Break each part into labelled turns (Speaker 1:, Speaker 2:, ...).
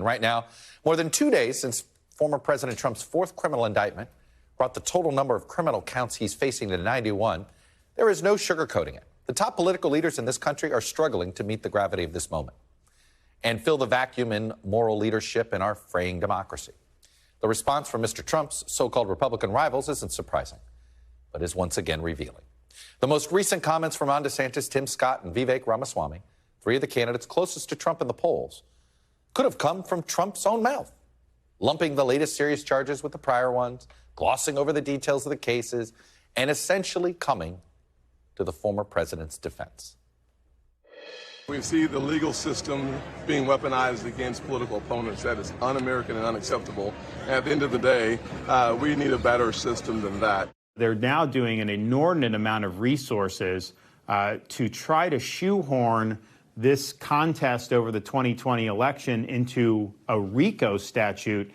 Speaker 1: Right now, more than 2 days since former President Trump's fourth criminal indictment brought the total number of criminal counts he's facing to 91, there is no sugarcoating it. The top political leaders in this country are struggling to meet the gravity of this moment and fill the vacuum in moral leadership in our fraying democracy. The response from Mr. Trump's so-called Republican rivals isn't surprising, but is once again revealing. The most recent comments from Ron DeSantis, Tim Scott, and Vivek Ramaswamy, three of the candidates closest to Trump in the polls, could have come from Trump's own mouth, lumping the latest serious charges with the prior ones, glossing over the details of the cases, and essentially coming to the former president's defense.
Speaker 2: We see the legal system being weaponized against political opponents. That is un-American and unacceptable. At the end of the day, we need a better system than that.
Speaker 3: They're now doing an inordinate amount of resources to try to shoehorn this contest over the 2020 election into a RICO statute.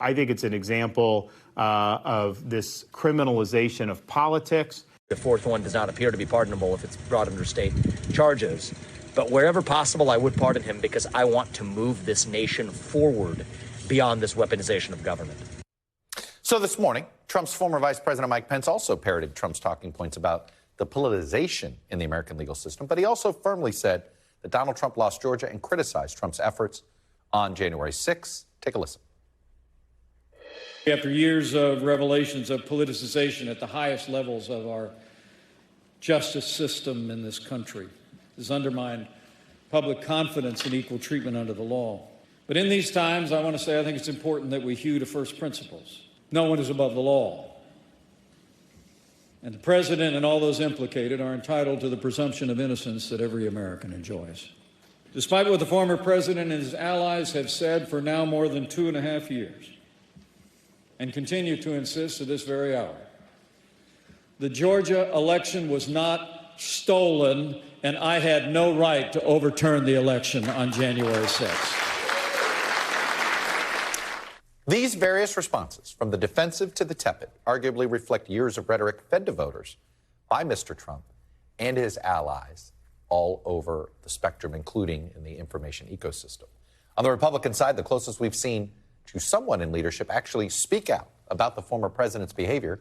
Speaker 3: I think it's an example of this criminalization of politics.
Speaker 4: The fourth one does not appear to be pardonable if it's brought under state charges. But wherever possible, I would pardon him because I want to move this nation forward beyond this weaponization of government.
Speaker 1: So this morning, Trump's former Vice President Mike Pence also parroted Trump's talking points about the politicization in the American legal system. But he also firmly said that Donald Trump lost Georgia and criticized Trump's efforts on January 6th. Take a listen.
Speaker 5: After years of revelations of politicization at the highest levels of our justice system in this country, has undermined public confidence in equal treatment under the law. But in these times, I want to say I think it's important that we hew to first principles. No one is above the law. And the president and all those implicated are entitled to the presumption of innocence that every American enjoys. Despite what the former president and his allies have said for now more than 2.5 years, and continue to insist to this very hour, the Georgia election was not stolen, and I had no right to overturn the election on January 6th.
Speaker 1: These various responses, from the defensive to the tepid, arguably reflect years of rhetoric fed to voters by Mr. Trump and his allies all over the spectrum, including in the information ecosystem. On the Republican side, the closest we've seen to someone in leadership actually speak out about the former president's behavior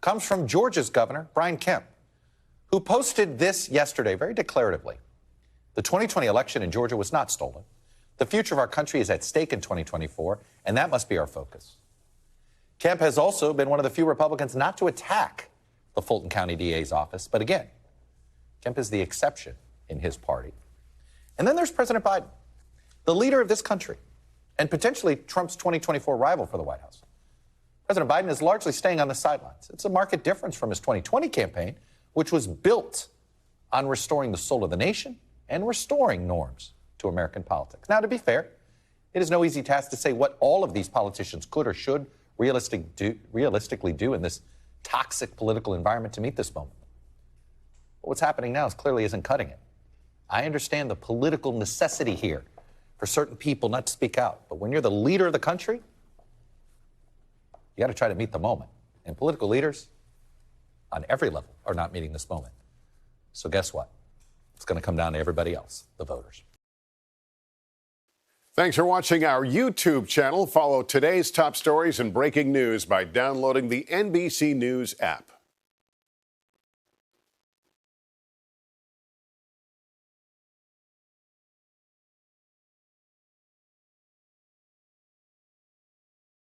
Speaker 1: comes from Georgia's governor, Brian Kemp, who posted this yesterday very declaratively. The 2020 election in Georgia was not stolen. The future of our country is at stake in 2024, and that must be our focus. Kemp has also been one of the few Republicans not to attack the Fulton County DA's office. But again, Kemp is the exception in his party. And then there's President Biden, the leader of this country, and potentially Trump's 2024 rival for the White House. President Biden is largely staying on the sidelines. It's a marked difference from his 2020 campaign, which was built on restoring the soul of the nation and restoring norms to American politics. Now, to be fair, it is no easy task to say what all of these politicians could or should realistically do in this toxic political environment to meet this moment. But what's happening now clearly isn't cutting it. I understand the political necessity here for certain people not to speak out. But when you're the leader of the country, you got to try to meet the moment. And political leaders on every level are not meeting this moment. So guess what? It's going to come down to everybody else, the voters.
Speaker 6: Thanks for watching our YouTube channel. Follow today's top stories and breaking news by downloading the NBC News app.